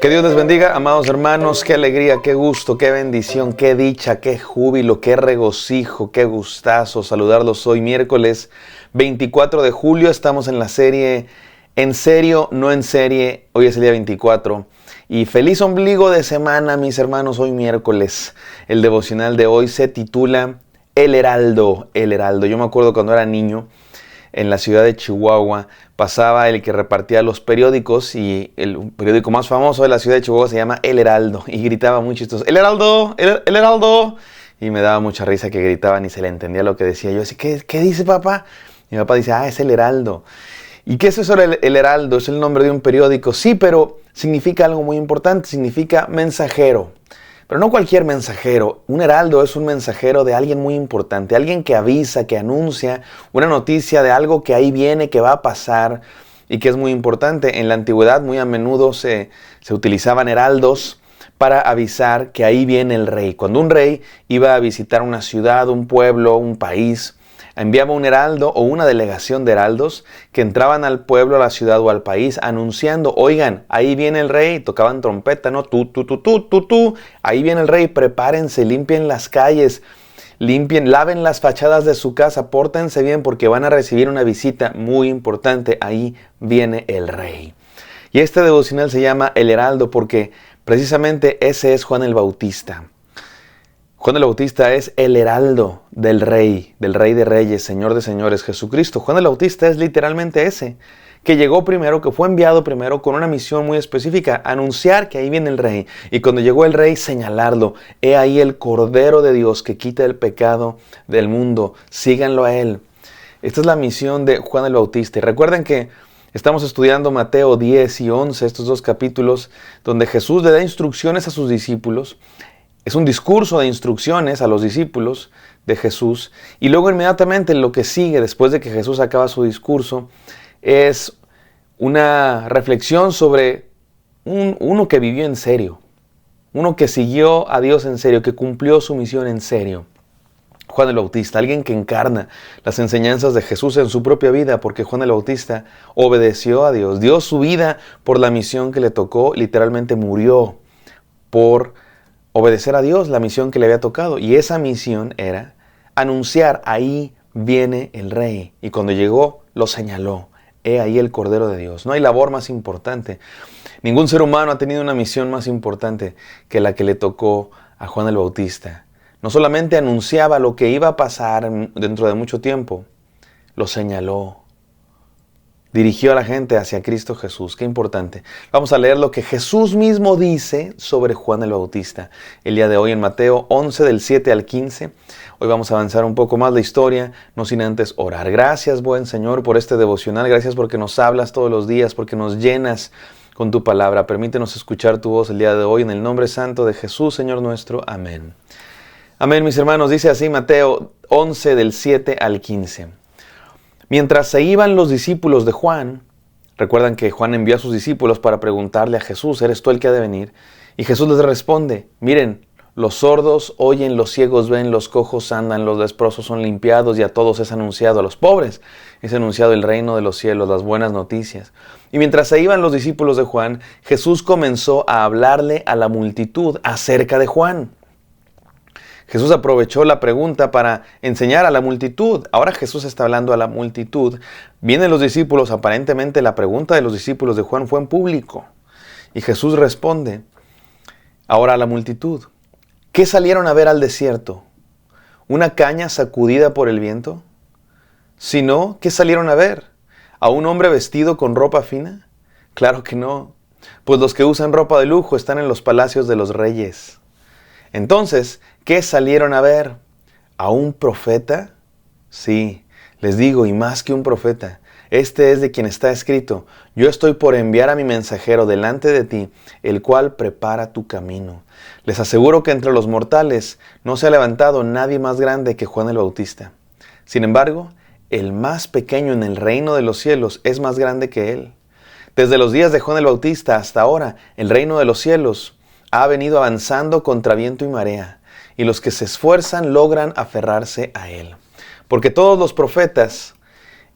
Que Dios les bendiga, amados hermanos, qué alegría, qué gusto, qué bendición, qué dicha, qué júbilo, qué regocijo, qué gustazo saludarlos hoy miércoles 24 de julio. Estamos en la serie En serio, no en serie. Hoy es el día 24 y feliz ombligo de semana, mis hermanos, hoy miércoles. El devocional de hoy se titula El Heraldo, El Heraldo. Yo me acuerdo cuando era niño, en la ciudad de Chihuahua, pasaba el que repartía los periódicos y el periódico más famoso de la ciudad de Chihuahua se llama El Heraldo y gritaba muy chistoso, ¡El Heraldo! ¡El Heraldo! Y me daba mucha risa que gritaban y se le entendía lo que decía. Yo así, ¿qué dice papá? Mi papá dice, es El Heraldo. ¿Y qué es eso el Heraldo? Es el nombre de un periódico, sí, pero significa algo muy importante, significa mensajero. Pero no cualquier mensajero. Un heraldo es un mensajero de alguien muy importante, alguien que avisa, que anuncia una noticia de algo que ahí viene, que va a pasar y que es muy importante. En la antigüedad muy a menudo se utilizaban heraldos para avisar que ahí viene el rey. Cuando un rey iba a visitar una ciudad, un pueblo, un país, enviaba un heraldo o una delegación de heraldos que entraban al pueblo, a la ciudad o al país anunciando, oigan, ahí viene el rey, tocaban trompeta, ¿no? Tú, ahí viene el rey, prepárense, limpien las calles, laven las fachadas de su casa, pórtense bien porque van a recibir una visita muy importante, ahí viene el rey. Y este devocional se llama El Heraldo porque precisamente ese es Juan el Bautista. Juan el Bautista es el heraldo del Rey de Reyes, Señor de Señores, Jesucristo. Juan el Bautista es literalmente ese, que llegó primero, que fue enviado primero con una misión muy específica, anunciar que ahí viene el Rey. Y cuando llegó el Rey, señalarlo. He ahí el Cordero de Dios que quita el pecado del mundo. Síganlo a Él. Esta es la misión de Juan el Bautista. Y recuerden que estamos estudiando Mateo 10 y 11, estos dos capítulos, donde Jesús le da instrucciones a sus discípulos. Es un discurso de instrucciones a los discípulos de Jesús. Y luego inmediatamente lo que sigue después de que Jesús acaba su discurso es una reflexión sobre uno que vivió en serio. Uno que siguió a Dios en serio, que cumplió su misión en serio. Juan el Bautista, alguien que encarna las enseñanzas de Jesús en su propia vida, porque Juan el Bautista obedeció a Dios, dio su vida por la misión que le tocó, literalmente murió por obedecer a Dios, la misión que le había tocado. Y esa misión era anunciar, ahí viene el Rey. Y cuando llegó, lo señaló. He ahí el Cordero de Dios. No hay labor más importante. Ningún ser humano ha tenido una misión más importante que la que le tocó a Juan el Bautista. No solamente anunciaba lo que iba a pasar dentro de mucho tiempo, lo señaló. Dirigió a la gente hacia Cristo Jesús. Qué importante. Vamos a leer lo que Jesús mismo dice sobre Juan el Bautista. El día de hoy en Mateo 11 del 7 al 15. Hoy vamos a avanzar un poco más la historia, no sin antes orar. Gracias, buen Señor, por este devocional. Gracias porque nos hablas todos los días, porque nos llenas con tu palabra. Permítenos escuchar tu voz el día de hoy en el nombre santo de Jesús, Señor nuestro. Amén. Amén, mis hermanos. Dice así Mateo 11 del 7 al 15. Mientras se iban los discípulos de Juan, recuerdan que Juan envió a sus discípulos para preguntarle a Jesús, ¿eres tú el que ha de venir? Y Jesús les responde, miren, los sordos oyen, los ciegos ven, los cojos andan, los leprosos son limpiados y a todos es anunciado, a los pobres es anunciado el reino de los cielos, las buenas noticias. Y mientras se iban los discípulos de Juan, Jesús comenzó a hablarle a la multitud acerca de Juan. Jesús aprovechó la pregunta para enseñar a la multitud. Ahora Jesús está hablando a la multitud. Vienen los discípulos, aparentemente la pregunta de los discípulos de Juan fue en público. Y Jesús responde ahora a la multitud. ¿Qué salieron a ver al desierto? ¿Una caña sacudida por el viento? Si no, ¿qué salieron a ver? ¿A un hombre vestido con ropa fina? Claro que no, pues los que usan ropa de lujo están en los palacios de los reyes. Entonces, ¿qué salieron a ver? ¿A un profeta? Sí, les digo, y más que un profeta. Este es de quien está escrito, yo estoy por enviar a mi mensajero delante de ti, el cual prepara tu camino. Les aseguro que entre los mortales no se ha levantado nadie más grande que Juan el Bautista. Sin embargo, el más pequeño en el reino de los cielos es más grande que él. Desde los días de Juan el Bautista hasta ahora, el reino de los cielos ha venido avanzando contra viento y marea, y los que se esfuerzan logran aferrarse a él. Porque todos los profetas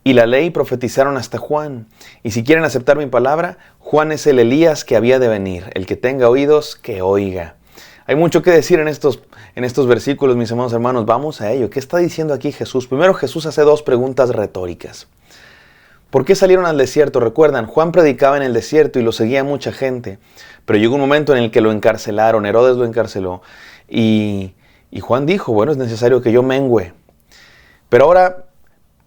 y la ley profetizaron hasta Juan. Y si quieren aceptar mi palabra, Juan es el Elías que había de venir. El que tenga oídos, que oiga. Hay mucho que decir en estos versículos, mis amados hermanos. Vamos a ello. ¿Qué está diciendo aquí Jesús? Primero, Jesús hace dos preguntas retóricas. ¿Por qué salieron al desierto? Recuerdan, Juan predicaba en el desierto y lo seguía mucha gente. Pero llegó un momento en el que lo encarcelaron, Herodes lo encarceló. Y Juan dijo, bueno, es necesario que yo mengüe. Pero ahora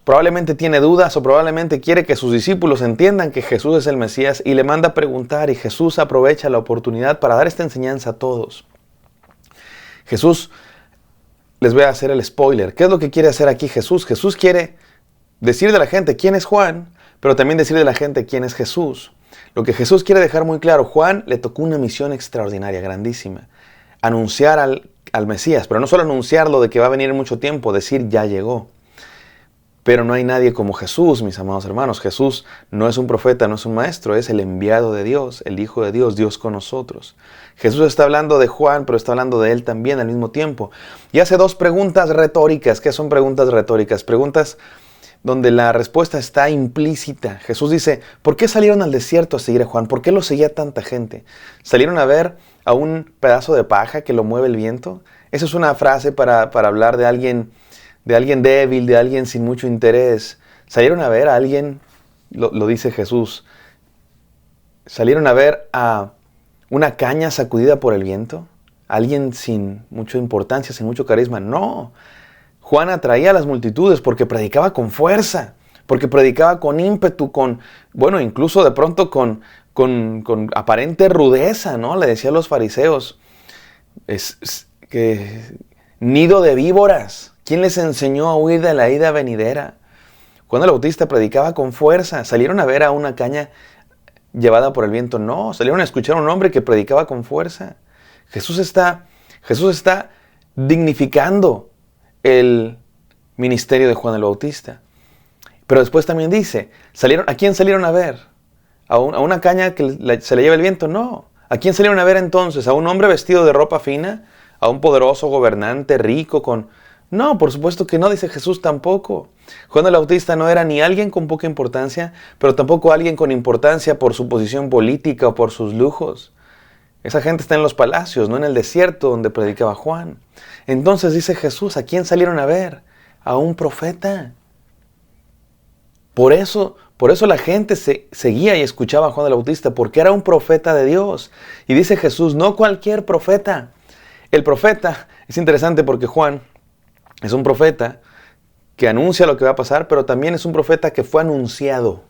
probablemente tiene dudas o probablemente quiere que sus discípulos entiendan que Jesús es el Mesías y le manda a preguntar, y Jesús aprovecha la oportunidad para dar esta enseñanza a todos. Jesús, les voy a hacer el spoiler. ¿Qué es lo que quiere hacer aquí Jesús? Jesús quiere decir de la gente quién es Juan, pero también decir de la gente quién es Jesús. Lo que Jesús quiere dejar muy claro, Juan le tocó una misión extraordinaria, grandísima. Anunciar al Mesías, pero no solo anunciarlo de que va a venir en mucho tiempo, decir ya llegó. Pero no hay nadie como Jesús, mis amados hermanos. Jesús no es un profeta, no es un maestro, es el enviado de Dios, el Hijo de Dios, Dios con nosotros. Jesús está hablando de Juan, pero está hablando de él también al mismo tiempo. Y hace dos preguntas retóricas. ¿Qué son preguntas retóricas? Preguntas donde la respuesta está implícita. Jesús dice, ¿por qué salieron al desierto a seguir a Juan? ¿Por qué lo seguía tanta gente? ¿Salieron a ver a un pedazo de paja que lo mueve el viento? Esa es una frase para hablar de alguien débil, de alguien sin mucho interés. Salieron a ver a alguien, lo dice Jesús, salieron a ver a una caña sacudida por el viento, alguien sin mucha importancia, sin mucho carisma. No, Juan atraía a las multitudes porque predicaba con fuerza, porque predicaba con ímpetu, incluso de pronto con aparente rudeza, ¿no? Le decía a los fariseos, nido de víboras. ¿Quién les enseñó a huir de la ira venidera? Juan el Bautista predicaba con fuerza. ¿Salieron a ver a una caña llevada por el viento? No, salieron a escuchar a un hombre que predicaba con fuerza. Jesús está dignificando el ministerio de Juan el Bautista. Pero después también dice, ¿a quién salieron a ver? ¿A una caña que se le lleva el viento? No. ¿A quién salieron a ver entonces? ¿A un hombre vestido de ropa fina? ¿A un poderoso gobernante rico con...? No, por supuesto que no, dice Jesús tampoco. Juan el Bautista no era ni alguien con poca importancia, pero tampoco alguien con importancia por su posición política o por sus lujos. Esa gente está en los palacios, no en el desierto donde predicaba Juan. Entonces dice Jesús, ¿a quién salieron a ver? A un profeta. Por eso la gente seguía y escuchaba a Juan el Bautista, porque era un profeta de Dios. Y dice Jesús, no cualquier profeta. El profeta, es interesante porque Juan es un profeta que anuncia lo que va a pasar, pero también es un profeta que fue anunciado.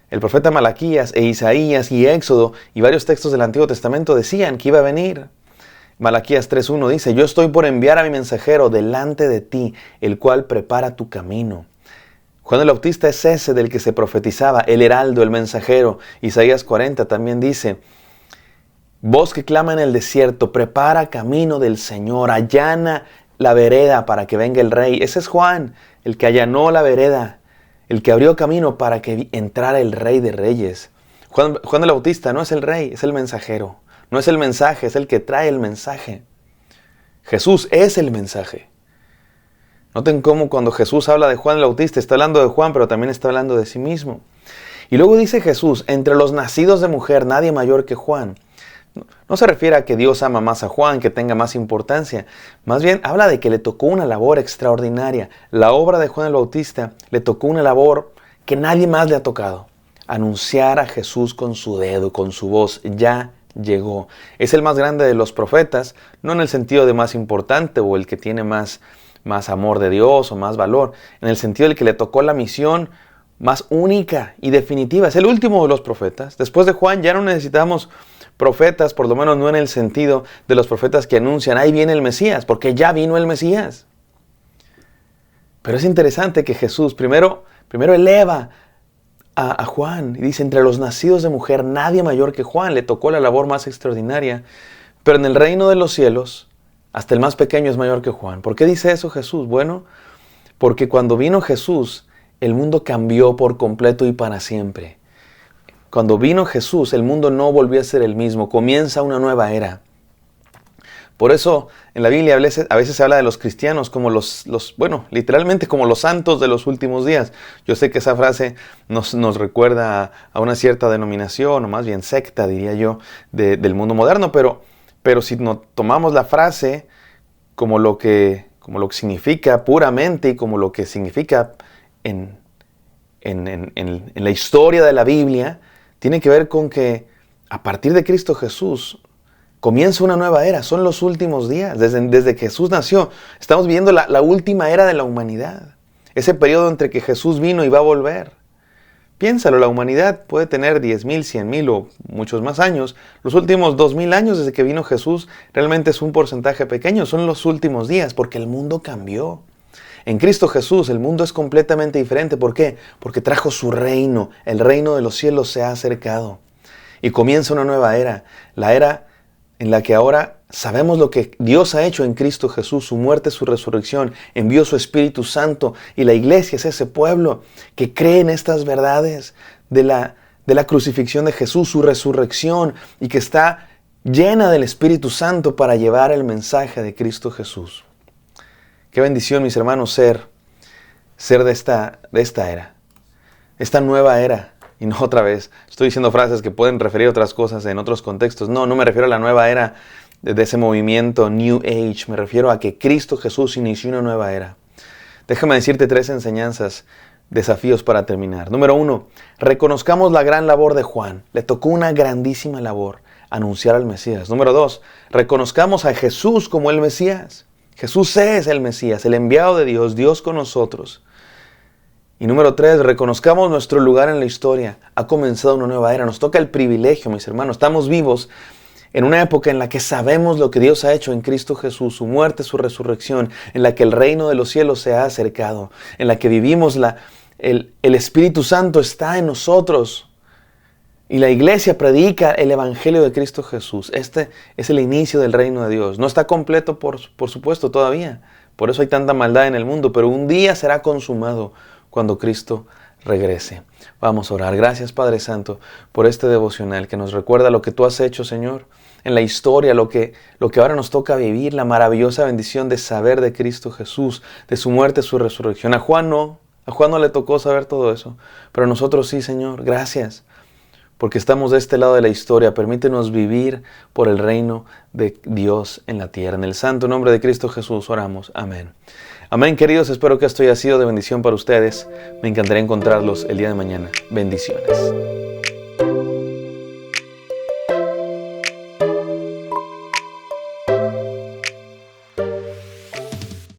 El profeta Malaquías e Isaías y Éxodo y varios textos del Antiguo Testamento decían que iba a venir. Malaquías 3:1 dice, yo estoy por enviar a mi mensajero delante de ti, el cual prepara tu camino. Juan el Bautista es ese del que se profetizaba, el heraldo, el mensajero. Isaías 40 también dice, voz que clama en el desierto, prepara camino del Señor, allana la vereda para que venga el rey. Ese es Juan, el que allanó la vereda, el que abrió camino para que entrara el rey de reyes. Juan el Bautista no es el rey, es el mensajero. No es el mensaje, es el que trae el mensaje. Jesús es el mensaje. Noten cómo cuando Jesús habla de Juan el Bautista, está hablando de Juan, pero también está hablando de sí mismo. Y luego dice Jesús, entre los nacidos de mujer, nadie mayor que Juan. No se refiere a que Dios ama más a Juan, que tenga más importancia. Más bien habla de que le tocó una labor extraordinaria. La obra de Juan el Bautista le tocó una labor que nadie más le ha tocado. Anunciar a Jesús con su dedo, con su voz. Ya llegó. Es el más grande de los profetas, no en el sentido de más importante o el que tiene más amor de Dios o más valor. En el sentido del que le tocó la misión más única y definitiva. Es el último de los profetas. Después de Juan ya no necesitamos profetas, por lo menos no en el sentido de los profetas que anuncian, ahí viene el Mesías, porque ya vino el Mesías. Pero es interesante que Jesús primero eleva a Juan y dice, entre los nacidos de mujer, nadie mayor que Juan, le tocó la labor más extraordinaria, pero en el reino de los cielos, hasta el más pequeño es mayor que Juan. ¿Por qué dice eso Jesús? Bueno, porque cuando vino Jesús, el mundo cambió por completo y para siempre. Cuando vino Jesús, el mundo no volvió a ser el mismo. Comienza una nueva era. Por eso en la Biblia a veces se habla de los cristianos como bueno, literalmente como los santos de los últimos días. Yo sé que esa frase nos recuerda a una cierta denominación, o más bien secta, diría yo, del mundo moderno, pero si no tomamos la frase como lo que significa puramente y como lo que significa en la historia de la Biblia, tiene que ver con que a partir de Cristo Jesús comienza una nueva era, son los últimos días. Desde que Jesús nació, estamos viviendo la última era de la humanidad. Ese periodo entre que Jesús vino y va a volver. Piénsalo, la humanidad puede tener 10,000, 100,000 o muchos más años. Los últimos 2,000 años desde que vino Jesús realmente es un porcentaje pequeño, son los últimos días, porque el mundo cambió. En Cristo Jesús el mundo es completamente diferente. ¿Por qué? Porque trajo su reino, el reino de los cielos se ha acercado. Y comienza una nueva era, la era en la que ahora sabemos lo que Dios ha hecho en Cristo Jesús, su muerte, su resurrección, envió su Espíritu Santo y la iglesia es ese pueblo que cree en estas verdades de la crucifixión de Jesús, su resurrección y que está llena del Espíritu Santo para llevar el mensaje de Cristo Jesús. Qué bendición, mis hermanos, ser de esta era, esta nueva era. Y no otra vez, estoy diciendo frases que pueden referir a otras cosas en otros contextos. No me refiero a la nueva era de ese movimiento New Age. Me refiero a que Cristo Jesús inició una nueva era. Déjame decirte 3 enseñanzas, desafíos para terminar. Número 1, reconozcamos la gran labor de Juan. Le tocó una grandísima labor, anunciar al Mesías. Número 2, reconozcamos a Jesús como el Mesías. Jesús es el Mesías, el enviado de Dios, Dios con nosotros. Y número 3, reconozcamos nuestro lugar en la historia. Ha comenzado una nueva era. Nos toca el privilegio, mis hermanos. Estamos vivos en una época en la que sabemos lo que Dios ha hecho en Cristo Jesús, su muerte, su resurrección, en la que el reino de los cielos se ha acercado, en la que vivimos el Espíritu Santo está en nosotros. Y la iglesia predica el Evangelio de Cristo Jesús. Este es el inicio del reino de Dios. No está completo, por supuesto, todavía. Por eso hay tanta maldad en el mundo. Pero un día será consumado cuando Cristo regrese. Vamos a orar. Gracias, Padre Santo, por este devocional que nos recuerda lo que tú has hecho, Señor, en la historia, lo que ahora nos toca vivir, la maravillosa bendición de saber de Cristo Jesús, de su muerte, su resurrección. A Juan no le tocó saber todo eso, pero a nosotros sí, Señor. Gracias, porque estamos de este lado de la historia. Permítenos vivir por el reino de Dios en la tierra. En el santo nombre de Cristo Jesús oramos. Amén. Amén, queridos. Espero que esto haya sido de bendición para ustedes. Me encantaría encontrarlos el día de mañana. Bendiciones.